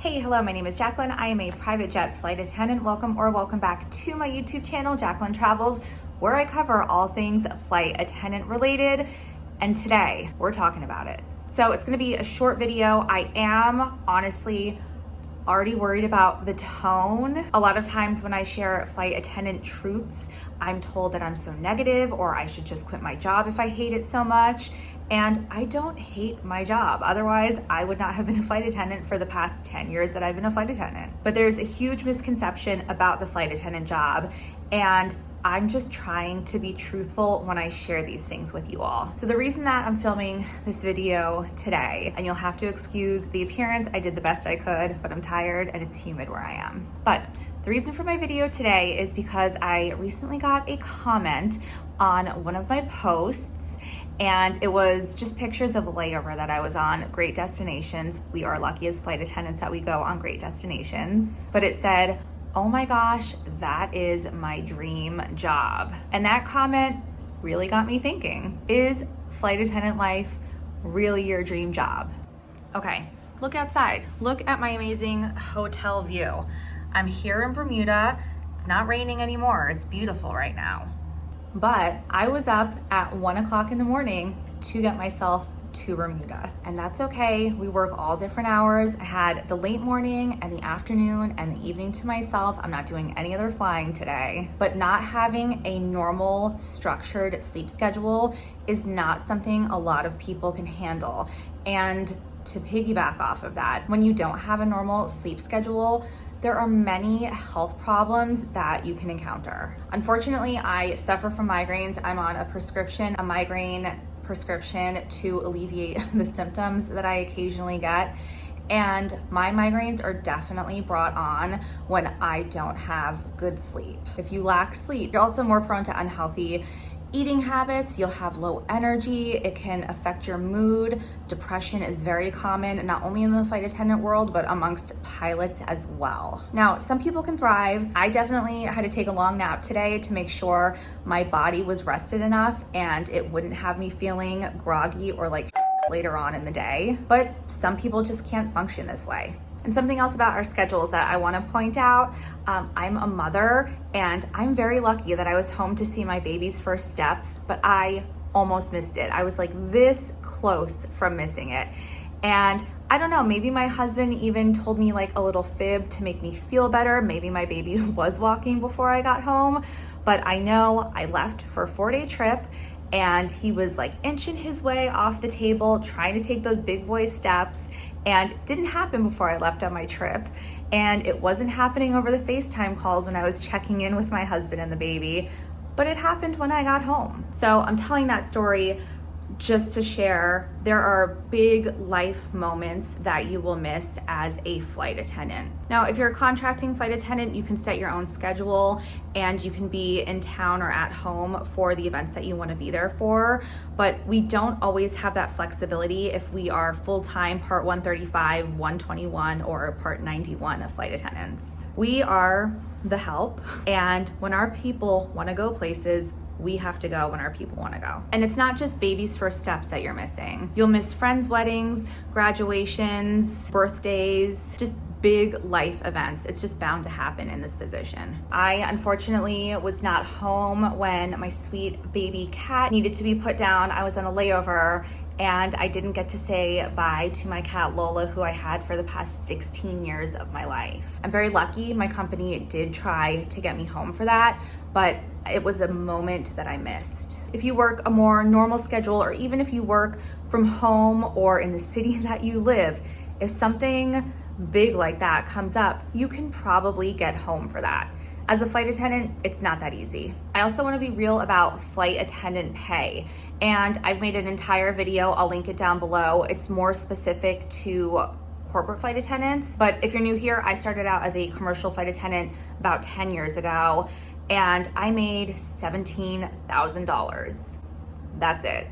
Hey, hello, my name is Jacqueline. I am a private jet flight attendant. Welcome back to my YouTube channel, Jacqueline Travels, where I cover all things flight attendant related. And today we're talking about it. So it's gonna be a short video. I am honestly already worried about the tone. A lot of times when I share flight attendant truths, I'm told that I'm so negative or I should just quit my job if I hate it so much. And I don't hate my job. Otherwise, I would not have been a flight attendant for the past 10 years that I've been a flight attendant. But there's a huge misconception about the flight attendant job, and I'm just trying to be truthful when I share these things with you all. So the reason that I'm filming this video today, and you'll have to excuse the appearance, I did the best I could, but I'm tired and it's humid where I am. But the reason for my video today is because I recently got a comment on one of my posts, and it was just pictures of a layover that I was on great destinations. We are lucky as flight attendants that we go on great destinations. But it said, oh my gosh, that is my dream job. And that comment really got me thinking, is flight attendant life really your dream job? Okay, look outside. Look at my amazing hotel view. I'm here in Bermuda. It's not raining anymore. It's beautiful right now. But I was up at 1 o'clock in the morning to get myself to Bermuda. And that's okay. We work all different hours. I had the late morning and the afternoon and the evening to myself. I'm not doing any other flying today. But not having a normal structured sleep schedule is not something a lot of people can handle. And to piggyback off of that, when you don't have a normal sleep schedule, there are many health problems that you can encounter. Unfortunately, I suffer from migraines. I'm on a migraine prescription to alleviate the symptoms that I occasionally get. And my migraines are definitely brought on when I don't have good sleep. If you lack sleep, you're also more prone to unhealthy eating habits. You'll have low energy. It can affect your mood. Depression is very common, not only in the flight attendant world, but amongst pilots as well. Now, some people can thrive. I definitely had to take a long nap today to make sure my body was rested enough and it wouldn't have me feeling groggy or like later on in the day. But some people just can't function this way. And something else about our schedules that I want to point out, I'm a mother and I'm very lucky that I was home to see my baby's first steps, but I almost missed it. I was like this close from missing it. And I don't know, maybe my husband even told me like a little fib to make me feel better. Maybe my baby was walking before I got home, but I know I left for a 4-day trip and he was like inching his way off the table, trying to take those big boy steps. And it didn't happen before I left on my trip. And it wasn't happening over the FaceTime calls when I was checking in with my husband and the baby, but it happened when I got home. So I'm telling that story just to share, there are big life moments that you will miss as a flight attendant. Now, if you're a contracting flight attendant, you can set your own schedule and you can be in town or at home for the events that you want to be there for. But we don't always have that flexibility if we are full-time Part 135, 121, or Part 91 of flight attendants. We are the help, and when our people want to go places, we have to go when our people want to go. And it's not just baby's first steps that you're missing. You'll miss friends' weddings, graduations, birthdays, just big life events. It's just bound to happen in this position. I unfortunately was not home when my sweet baby cat needed to be put down. I was on a layover and I didn't get to say bye to my cat Lola, who I had for the past 16 years of my life. I'm very lucky. My company did try to get me home for that, but it was a moment that I missed. If you work a more normal schedule, or even if you work from home or in the city that you live, if something big like that comes up, you can probably get home for that. As a flight attendant, it's not that easy. I also want to be real about flight attendant pay. And I've made an entire video, I'll link it down below. It's more specific to corporate flight attendants. But if you're new here, I started out as a commercial flight attendant about 10 years ago, and I made $17,000. That's it.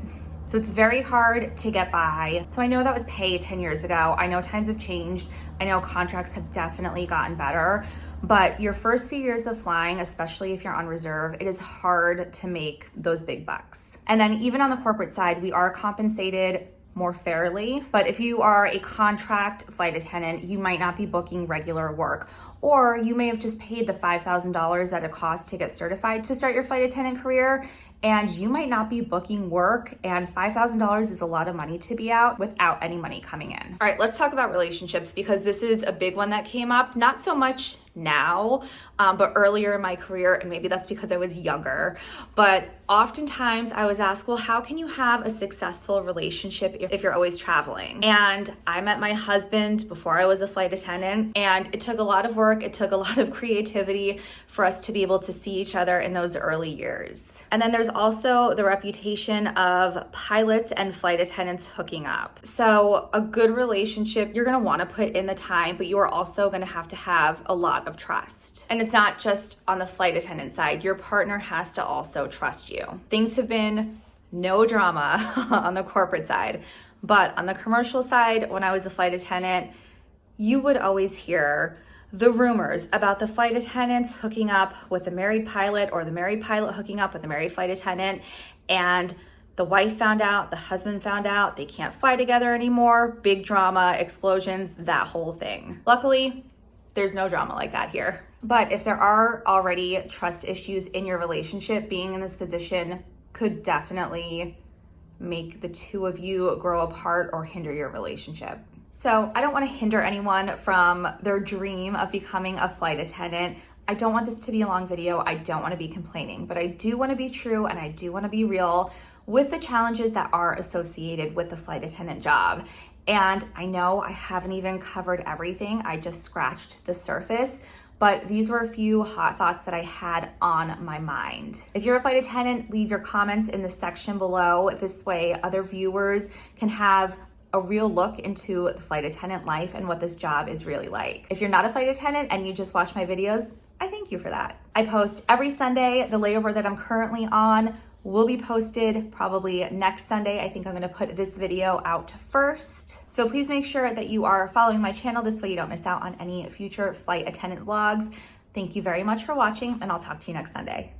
So it's very hard to get by. So I know that was pay 10 years ago. I know times have changed. I know contracts have definitely gotten better, but your first few years of flying, especially if you're on reserve, it is hard to make those big bucks. And then even on the corporate side, we are compensated more fairly. But if you are a contract flight attendant, you might not be booking regular work, or you may have just paid the $5,000 that it costs to get certified to start your flight attendant career, and you might not be booking work, and $5,000 is a lot of money to be out without any money coming in. All right, let's talk about relationships, because this is a big one that came up, not so much now, but earlier in my career, and maybe that's because I was younger, but oftentimes I was asked, well, how can you have a successful relationship if you're always traveling? And I met my husband before I was a flight attendant, and it took a lot of work, it took a lot of creativity for us to be able to see each other in those early years. And then there's also the reputation of pilots and flight attendants hooking up. So a good relationship, you're gonna wanna put in the time, but you are also gonna have to have a lot of trust. And it's not just on the flight attendant side, your partner has to also trust you. Things have been no drama on the corporate side, but on the commercial side, when I was a flight attendant, you would always hear the rumors about the flight attendants hooking up with the married pilot, or the married pilot hooking up with the married flight attendant, and the wife found out, the husband found out, they can't fly together anymore, big drama, explosions, that whole thing. Luckily, there's no drama like that here. But if there are already trust issues in your relationship, being in this position could definitely make the two of you grow apart or hinder your relationship. So I don't want to hinder anyone from their dream of becoming a flight attendant. I don't want this to be a long video. I don't want to be complaining, but I do want to be true, and I do want to be real with the challenges that are associated with the flight attendant job. And I know I haven't even covered everything. I just scratched the surface, but these were a few hot thoughts that I had on my mind. If you're a flight attendant, leave your comments in the section below. This way other viewers can have a real look into the flight attendant life and what this job is really like. If you're not a flight attendant and you just watch my videos, I thank you for that. I post every Sunday. The layover that I'm currently on will be posted probably next Sunday. I think I'm gonna put this video out first. So please make sure that you are following my channel. This way you don't miss out on any future flight attendant vlogs. Thank you very much for watching, and I'll talk to you next Sunday.